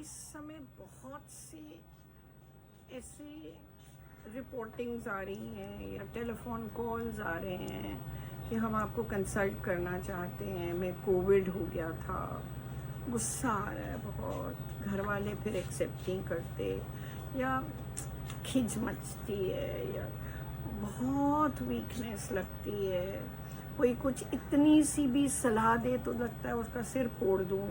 इस समय बहुत सी ऐसी रिपोर्टिंग्स आ रही हैं या टेलीफोन कॉल्स आ रहे हैं कि हम आपको कंसल्ट करना चाहते हैं, मैं कोविड हो गया था। गुस्सा आ रहा है बहुत, घर वाले फिर एक्सेप्ट नहीं करते या खिंच मचती है या बहुत वीकनेस लगती है। कोई कुछ इतनी सी भी सलाह दे तो लगता है उसका सिर फोड़ दूँ।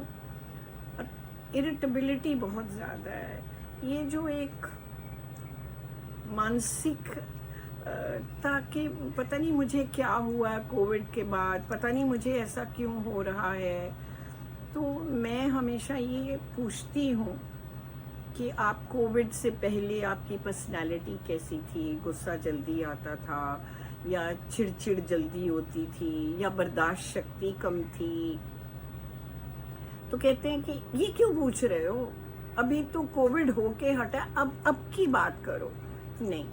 और इरिटेबिलिटी बहुत ज़्यादा है। ये जो एक मानसिक ताकि पता नहीं मुझे क्या हुआ कोविड के बाद, पता नहीं मुझे ऐसा क्यों हो रहा है। तो मैं हमेशा ये पूछती हूँ कि आप कोविड से पहले आपकी पर्सनालिटी कैसी थी? गुस्सा जल्दी आता था या चिड़चिड़ जल्दी होती थी या बर्दाश्त शक्ति कम थी? तो कहते हैं कि ये क्यों पूछ रहे हो, अभी तो कोविड होके हटा, अब की बात करो। नहीं,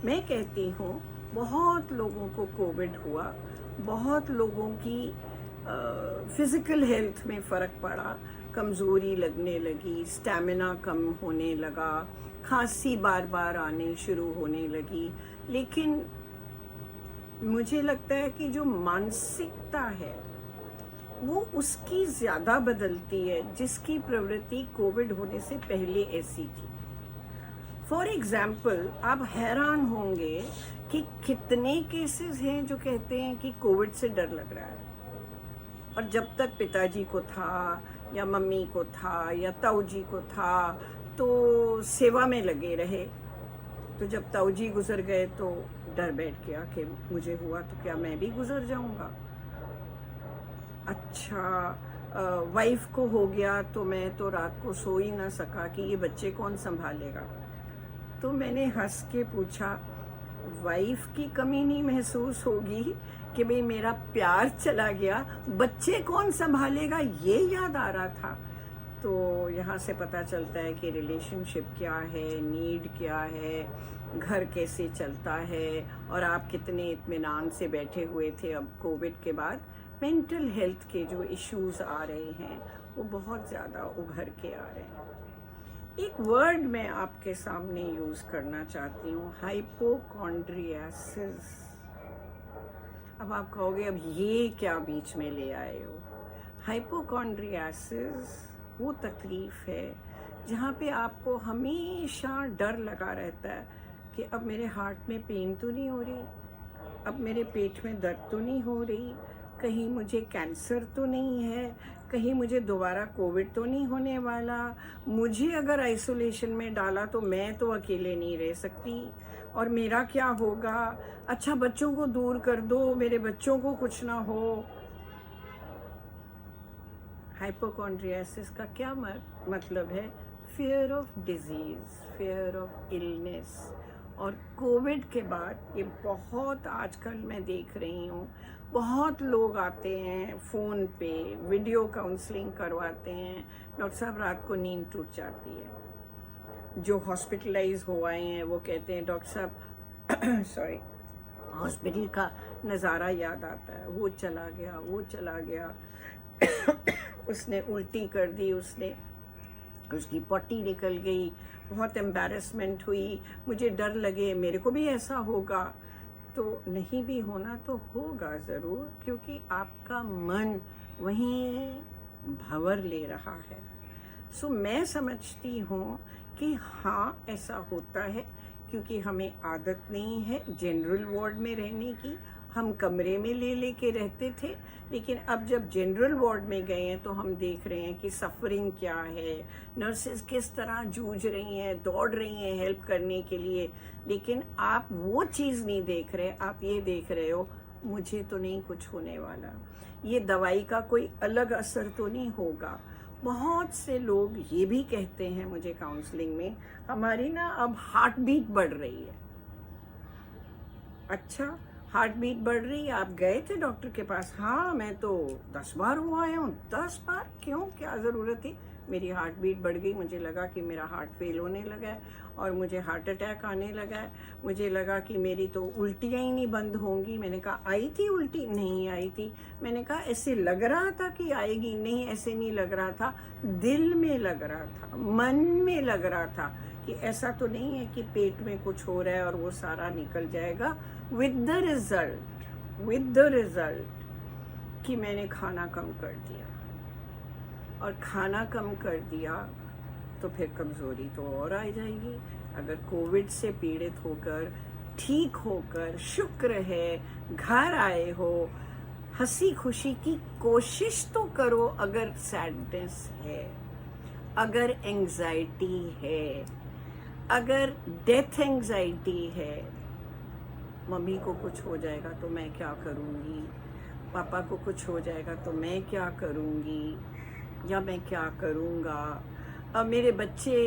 मैं कहती हूँ बहुत लोगों को कोविड हुआ, बहुत लोगों की फिजिकल हेल्थ में फ़र्क पड़ा, कमज़ोरी लगने लगी, स्टैमिना कम होने लगा, खांसी बार बार आने शुरू होने लगी। लेकिन मुझे लगता है कि जो मानसिकता है वो उसकी ज़्यादा बदलती है जिसकी प्रवृत्ति कोविड होने से पहले ऐसी थी। फॉर एग्जाम्पल, आप हैरान होंगे कि कितने केसेस हैं जो कहते हैं कि कोविड से डर लग रहा है, और जब तक पिताजी को था या मम्मी को था या ताऊ जी को था तो सेवा में लगे रहे। तो जब ताऊ जी गुजर गए तो डर बैठ गया कि मुझे हुआ तो क्या मैं भी गुजर जाऊंगा। अच्छा, वाइफ को हो गया तो मैं तो रात को सो ही ना सका कि ये बच्चे कौन संभालेगा। तो मैंने हंस के पूछा, वाइफ की कमी नहीं महसूस होगी कि भाई मेरा प्यार चला गया, बच्चे कौन संभालेगा ये याद आ रहा था। तो यहाँ से पता चलता है कि रिलेशनशिप क्या है, नीड क्या है, घर कैसे चलता है, और आप कितने इत्मीनान से बैठे हुए थे। अब कोविड के बाद मेंटल हेल्थ के जो इश्यूज आ रहे हैं वो बहुत ज़्यादा उभर के आ रहे हैं। एक वर्ड मैं आपके सामने यूज़ करना चाहती हूँ, हाइपोकॉन्ड्रियासिस। अब आप कहोगे अब ये क्या बीच में ले आए हो। हाइपोकॉन्ड्रियासिस वो तकलीफ़ है जहाँ पे आपको हमेशा डर लगा रहता है कि अब मेरे हार्ट में पेन तो नहीं हो रही, अब मेरे पेट में दर्द तो नहीं हो रही, कहीं मुझे कैंसर तो नहीं है, कहीं मुझे दोबारा कोविड तो नहीं होने वाला, मुझे अगर आइसोलेशन में डाला तो मैं तो अकेले नहीं रह सकती, और मेरा क्या होगा। अच्छा, बच्चों को दूर कर दो, मेरे बच्चों को कुछ ना हो। हाइपोकॉन्ड्रियासिस का क्या मतलब है? Fear of disease, fear of illness. और कोविड के बाद ये बहुत आजकल मैं देख रही हूँ, बहुत लोग आते हैं फ़ोन पे वीडियो काउंसलिंग करवाते हैं। डॉक्टर साहब रात को नींद टूट जाती है। जो हॉस्पिटलाइज हो आए हैं वो कहते हैं डॉक्टर साहब सॉरी, हॉस्पिटल का नज़ारा याद आता है, वो चला गया, वो चला गया उसने उल्टी कर दी, उसकी पट्टी निकल गई, बहुत एम्बैरेसमेंट हुई, मुझे डर लगे मेरे को भी ऐसा होगा। तो नहीं भी होना तो होगा ज़रूर, क्योंकि आपका मन वहीं भंवर ले रहा है। सो मैं समझती हूँ कि हाँ ऐसा होता है, क्योंकि हमें आदत नहीं है जनरल वार्ड में रहने की। हम कमरे में ले के रहते थे, लेकिन अब जब जनरल वार्ड में गए हैं तो हम देख रहे हैं कि सफरिंग क्या है, नर्सेज किस तरह जूझ रही हैं, दौड़ रही हैं हेल्प करने के लिए। लेकिन आप वो चीज़ नहीं देख रहे, आप ये देख रहे हो मुझे तो नहीं कुछ होने वाला, ये दवाई का कोई अलग असर तो नहीं होगा। बहुत से लोग ये भी कहते हैं मुझे काउंसलिंग में, हमारी ना अब हार्ट बीट बढ़ रही है। अच्छा, हार्ट बीट बढ़ रही है, आप गए थे डॉक्टर के पास? हाँ मैं तो 10 बार हुआ आया हूँ। 10 बार क्यों, क्या ज़रूरत थी? मेरी हार्ट बीट बढ़ गई, मुझे लगा कि मेरा हार्ट फेल होने लगा है और मुझे हार्ट अटैक आने लगा है। मुझे लगा कि मेरी तो उल्टियाँ ही नहीं बंद होंगी। मैंने कहा आई थी उल्टी? नहीं आई थी। मैंने कहा ऐसे लग रहा था कि आएगी? नहीं, ऐसे नहीं लग रहा था, दिल में लग रहा था, मन में लग रहा था कि ऐसा तो नहीं है कि पेट में कुछ हो रहा है और वो सारा निकल जाएगा। विद द रिजल्ट कि मैंने खाना कम कर दिया, और खाना कम कर दिया तो फिर कमज़ोरी तो और आ जाएगी। अगर कोविड से पीड़ित होकर, ठीक होकर, शुक्र है, घर आए हो, हंसी खुशी की कोशिश तो करो। अगर सैडनेस है, अगर एंजाइटी है, अगर डेथ एंजाइटी है, मम्मी को कुछ हो जाएगा तो मैं क्या करूँगी, पापा को कुछ हो जाएगा तो मैं क्या करूँगी, या मैं क्या करूँगा, अब मेरे बच्चे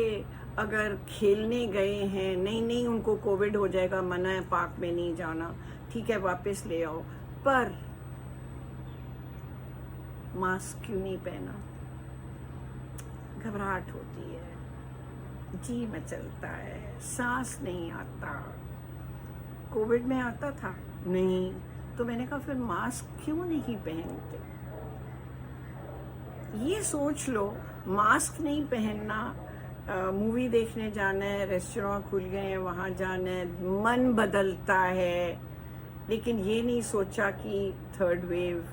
अगर खेलने गए हैं, नहीं उनको कोविड हो जाएगा, मना है, पार्क में नहीं जाना, ठीक है वापस ले आओ, पर मास्क क्यों नहीं पहना? घबराहट होती है, जी मचलता है, सांस नहीं आता। कोविड में आता था नहीं, तो मैंने कहा फिर मास्क क्यों नहीं पहनते? ये सोच लो, मास्क नहीं पहनना, मूवी देखने जाना है, रेस्टोरेंट खुल गए हैं वहाँ जाना है, मन बदलता है, लेकिन ये नहीं सोचा कि थर्ड वेव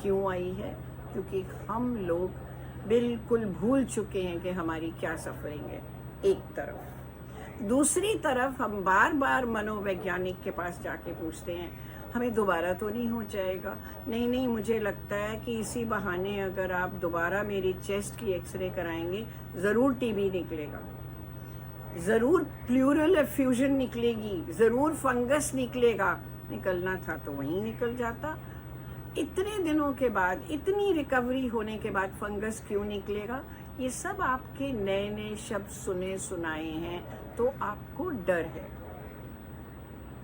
क्यों आई है, क्योंकि हम लोग बिल्कुल भूल चुके हैं कि हमारी क्या सफरिंग है। एक तरफ, दूसरी तरफ हम बार बार मनोवैज्ञानिक के पास जाके पूछते हैं हमें दोबारा तो नहीं हो जाएगा? नहीं, मुझे लगता है कि इसी बहाने अगर आप दोबारा मेरी चेस्ट की एक्सरे कराएंगे, ज़रूर टीबी निकलेगा, ज़रूर प्लूरल एफ्यूजन निकलेगी, ज़रूर फंगस निकलेगा। निकलना था तो वहीं निकल जाता। इतने दिनों के बाद, इतनी रिकवरी होने के बाद फंगस क्यों निकलेगा? ये सब आपके नए नए शब्द सुने सुनाए हैं, तो आपको डर है।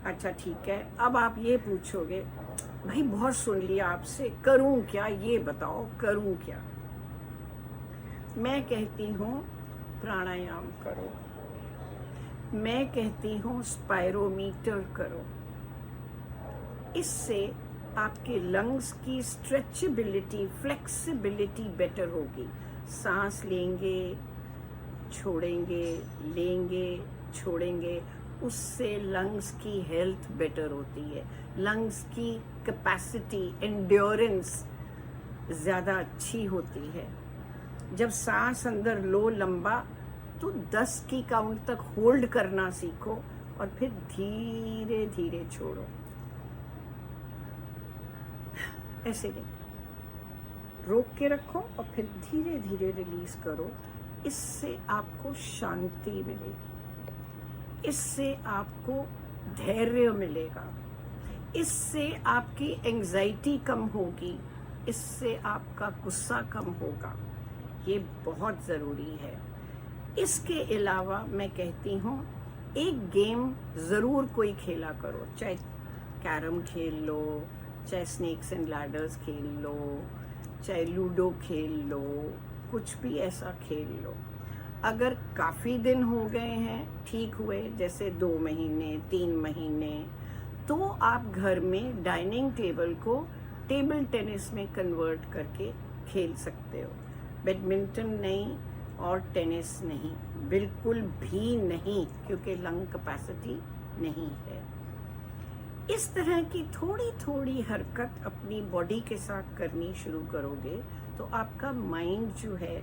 अच्छा ठीक है, अब आप ये पूछोगे भाई बहुत सुन लिया आपसे, करूं क्या, ये बताओ करूं क्या? मैं कहती हूँ प्राणायाम करो, मैं कहती हूँ स्पायरोमीटर करो। इससे आपके लंग्स की स्ट्रेचेबिलिटी, फ्लेक्सिबिलिटी बेटर होगी। सांस लेंगे, छोड़ेंगे, लेंगे, छोड़ेंगे, उससे लंग्स की हेल्थ बेटर होती है, लंग्स की कैपेसिटी, एंड्योरेंस ज़्यादा अच्छी होती है। जब सांस अंदर लो लंबा, तो 10 की काउंट तक होल्ड करना सीखो और फिर धीरे धीरे छोड़ो। ऐसे नहीं, रोक के रखो और फिर धीरे धीरे रिलीज करो। इससे आपको शांति मिलेगी, इससे आपको धैर्य मिलेगा, इससे आपकी एंजाइटी कम होगी, इससे आपका गुस्सा कम होगा। ये बहुत ज़रूरी है। इसके अलावा मैं कहती हूँ एक गेम ज़रूर कोई खेला करो, चाहे कैरम खेल लो, चाहे स्नेक्स एंड लैडर्स खेल लो, चाहे लूडो खेल लो, कुछ भी ऐसा खेल लो। अगर काफ़ी दिन हो गए हैं ठीक हुए, जैसे 2 महीने 3 महीने, तो आप घर में डाइनिंग टेबल को टेबल टेनिस में कन्वर्ट करके खेल सकते हो। बैडमिंटन नहीं और टेनिस नहीं, बिल्कुल भी नहीं, क्योंकि लंग कैपेसिटी नहीं है। इस तरह की थोड़ी थोड़ी हरकत अपनी बॉडी के साथ करनी शुरू करोगे तो आपका माइंड जो है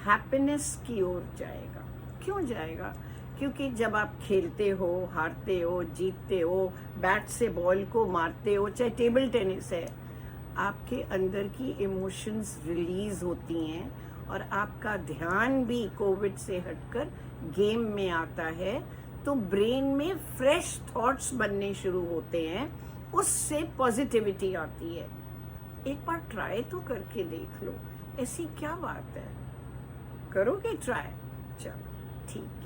हैप्पीनेस की ओर जाएगा। क्यों जाएगा? क्योंकि जब आप खेलते हो, हारते हो, जीतते हो, बैट से बॉल को मारते हो, चाहे टेबल टेनिस है, आपके अंदर की इमोशंस रिलीज होती हैं और आपका ध्यान भी कोविड से हटकर गेम में आता है, तो ब्रेन में फ्रेश थॉट्स बनने शुरू होते हैं, उससे पॉजिटिविटी आती है। एक बार ट्राई तो करके देख लो, ऐसी क्या बात है, करोगे ट्राई? चलो ठीक है।